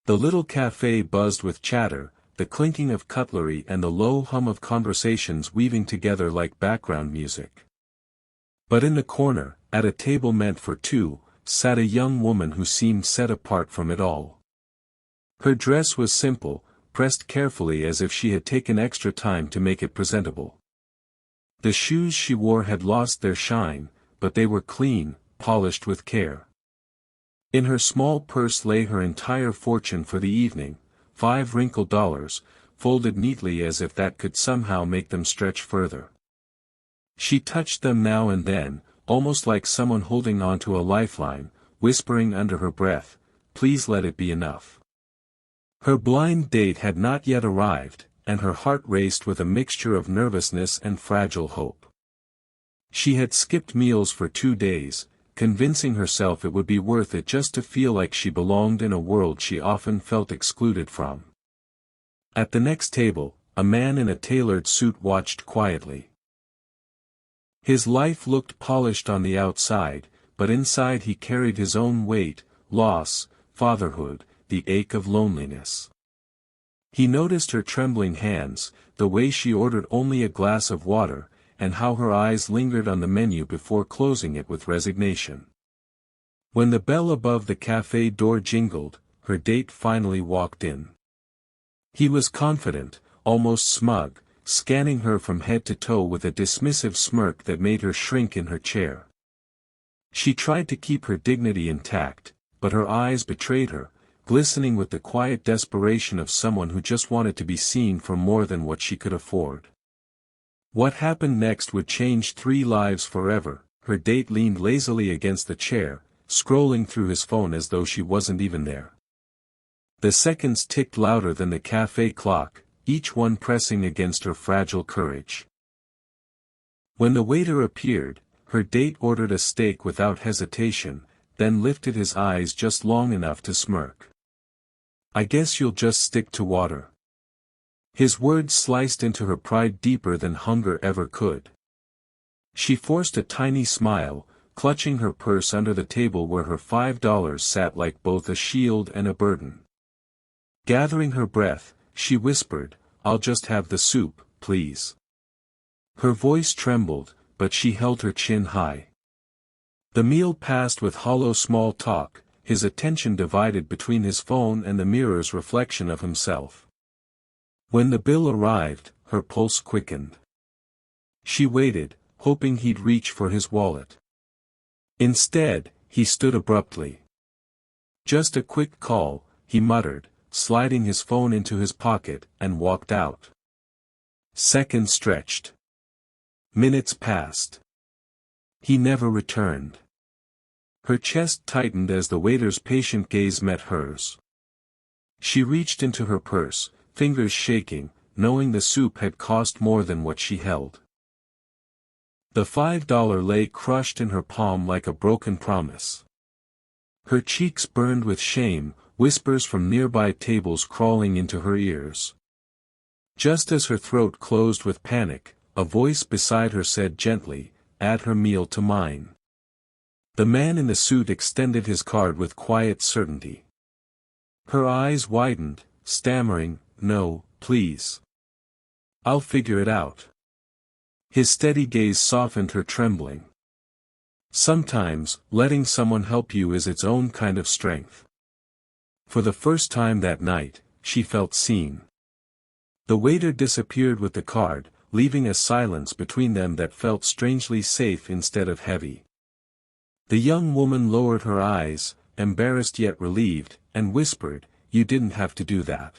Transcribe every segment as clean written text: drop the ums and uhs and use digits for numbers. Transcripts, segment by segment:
The little cafe buzzed with chatter, the clinking of cutlery and the low hum of conversations weaving together like background music. But in the corner, at a table meant for two, sat a young woman who seemed set apart from it all. Her dress was simple, pressed carefully as if she had taken extra time to make it presentable. The shoes she wore had lost their shine, but they were clean, polished with care. In her small purse lay her entire fortune for the evening, 5 wrinkled dollars, folded neatly as if that could somehow make them stretch further. She touched them now and then, almost like someone holding onto a lifeline, whispering under her breath, "Please let it be enough." Her blind date had not yet arrived, and her heart raced with a mixture of nervousness and fragile hope. She had skipped meals for 2 days, convincing herself it would be worth it just to feel like she belonged in a world she often felt excluded from. At the next table, a man in a tailored suit watched quietly. His life looked polished on the outside, but inside he carried his own weight, loss, fatherhood, the ache of loneliness. He noticed her trembling hands, the way she ordered only a glass of water, and how her eyes lingered on the menu before closing it with resignation. When the bell above the cafe door jingled, her date finally walked in. He was confident, almost smug, scanning her from head to toe with a dismissive smirk that made her shrink in her chair. She tried to keep her dignity intact, but her eyes betrayed her, glistening with the quiet desperation of someone who just wanted to be seen for more than what she could afford. What happened next would change 3 lives forever. Her date leaned lazily against the chair, scrolling through his phone as though she wasn't even there. The seconds ticked louder than the cafe clock, each one pressing against her fragile courage. When the waiter appeared, her date ordered a steak without hesitation, then lifted his eyes just long enough to smirk. "I guess you'll just stick to water." His words sliced into her pride deeper than hunger ever could. She forced a tiny smile, clutching her purse under the table where her $5 sat like both a shield and a burden. Gathering her breath, she whispered, "I'll just have the soup, please." Her voice trembled, but she held her chin high. The meal passed with hollow small talk, his attention divided between his phone and the mirror's reflection of himself. When the bill arrived, her pulse quickened. She waited, hoping he'd reach for his wallet. Instead, he stood abruptly. "Just a quick call," he muttered, sliding his phone into his pocket, and walked out. Seconds stretched. Minutes passed. He never returned. Her chest tightened as the waiter's patient gaze met hers. She reached into her purse, fingers shaking, knowing the soup had cost more than what she held. The $5 lay crushed in her palm like a broken promise. Her cheeks burned with shame, whispers from nearby tables crawling into her ears. Just as her throat closed with panic, a voice beside her said gently, "Add her meal to mine." The man in the suit extended his card with quiet certainty. Her eyes widened, stammering, "No, please. I'll figure it out." His steady gaze softened her trembling. Sometimes, letting someone help you is its own kind of strength. For the first time that night, she felt seen. The waiter disappeared with the card, leaving a silence between them that felt strangely safe instead of heavy. The young woman lowered her eyes, embarrassed yet relieved, and whispered, "You didn't have to do that."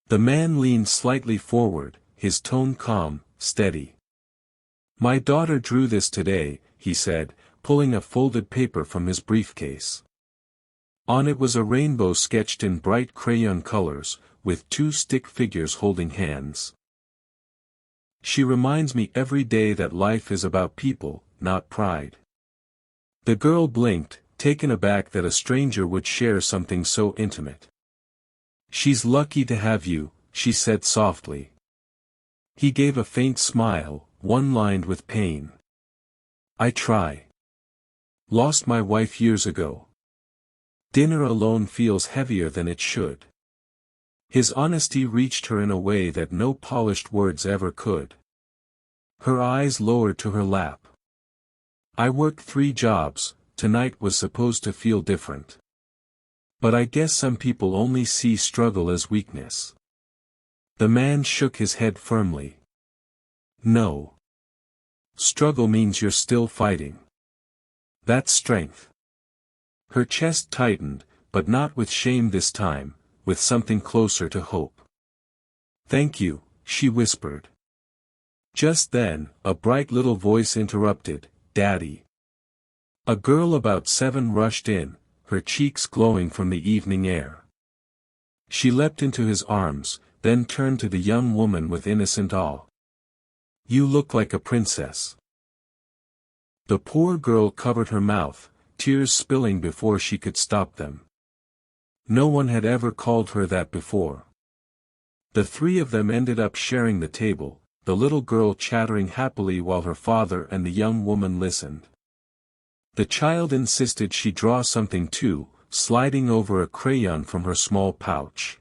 The man leaned slightly forward, his tone calm, steady. "My daughter drew this today," he said, pulling a folded paper from his briefcase. On it was a rainbow sketched in bright crayon colors, with 2 stick figures holding hands. "She reminds me every day that life is about people, not pride." The girl blinked, taken aback that a stranger would share something so intimate. "She's lucky to have you," she said softly. He gave a faint smile, one lined with pain. "I try. Lost my wife years ago. Dinner alone feels heavier than it should. His honesty reached her in a way that no polished words ever could. Her eyes lowered to her lap. I worked 3 jobs, tonight was supposed to feel different. But I guess some people only see struggle as weakness. The man shook his head firmly. No. Struggle means you're still fighting. That's strength. Her chest tightened, but not with shame this time, with something closer to hope. Thank you, she whispered. Just then, a bright little voice interrupted, Daddy. A girl about 7 rushed in, her cheeks glowing from the evening air. She leapt into his arms, then turned to the young woman with innocent awe. You look like a princess. The poor girl covered her mouth, tears spilling before she could stop them. No one had ever called her that before. The 3 of them ended up sharing the table, the little girl chattering happily while her father and the young woman listened. The child insisted she draw something too, sliding over a crayon from her small pouch.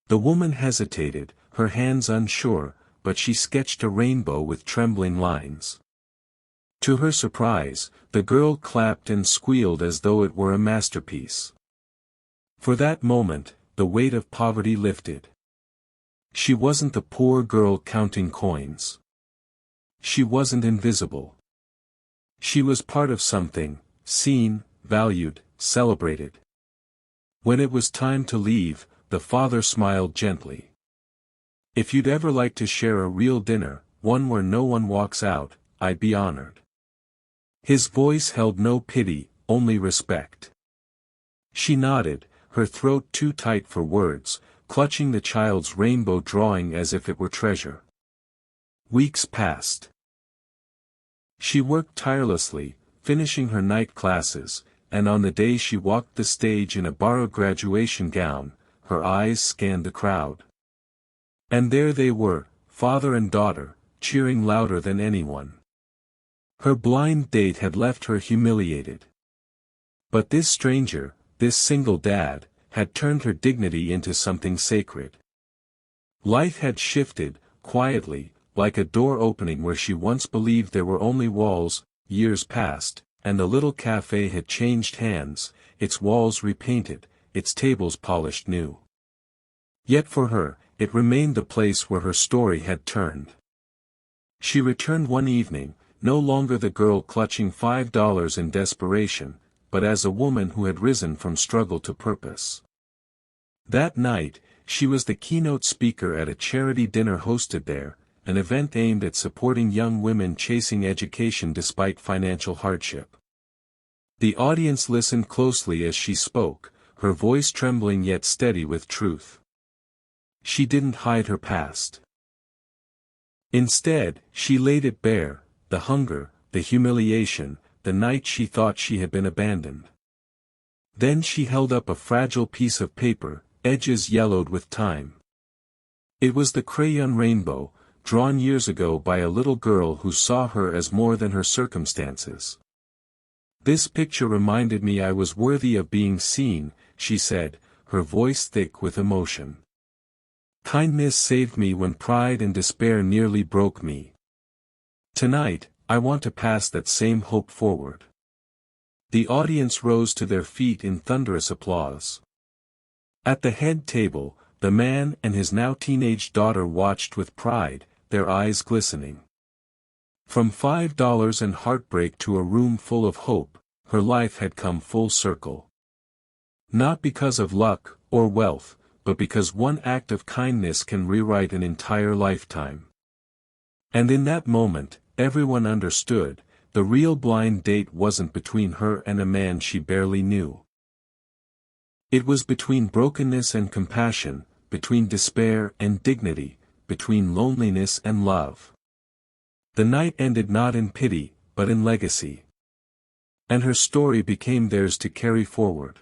The woman hesitated, her hands unsure, but she sketched a rainbow with trembling lines. To her surprise, the girl clapped and squealed as though it were a masterpiece. For that moment, the weight of poverty lifted. She wasn't the poor girl counting coins. She wasn't invisible. She was part of something, seen, valued, celebrated. When it was time to leave, the father smiled gently. If you'd ever like to share a real dinner, one where no one walks out, I'd be honored. His voice held no pity, only respect. She nodded, her throat too tight for words, clutching the child's rainbow drawing as if it were treasure. Weeks passed. She worked tirelessly, finishing her night classes, and on the day she walked the stage in a borrowed graduation gown, her eyes scanned the crowd. And there they were, father and daughter, cheering louder than anyone. Her blind date had left her humiliated. But this stranger, this single dad, had turned her dignity into something sacred. Life had shifted, quietly, like a door opening where she once believed there were only walls. Years passed, and the little cafe had changed hands, its walls repainted, its tables polished new. Yet for her, it remained the place where her story had turned. She returned one evening, no longer the girl clutching $5 in desperation, but as a woman who had risen from struggle to purpose. That night, she was the keynote speaker at a charity dinner hosted there, an event aimed at supporting young women chasing education despite financial hardship. The audience listened closely as she spoke, her voice trembling yet steady with truth. She didn't hide her past. Instead, she laid it bare, the hunger, the humiliation, the night she thought she had been abandoned. Then she held up a fragile piece of paper, edges yellowed with time. It was the crayon rainbow, drawn years ago by a little girl who saw her as more than her circumstances. This picture reminded me I was worthy of being seen, she said, her voice thick with emotion. Kindness saved me when pride and despair nearly broke me. Tonight, I want to pass that same hope forward. The audience rose to their feet in thunderous applause. At the head table, the man and his now teenage daughter watched with pride, their eyes glistening. From $5 and heartbreak to a room full of hope, her life had come full circle. Not because of luck or wealth, but because one act of kindness can rewrite an entire lifetime. And in that moment, everyone understood, the real blind date wasn't between her and a man she barely knew. It was between brokenness and compassion, between despair and dignity, between loneliness and love. The night ended not in pity, but in legacy. And her story became theirs to carry forward.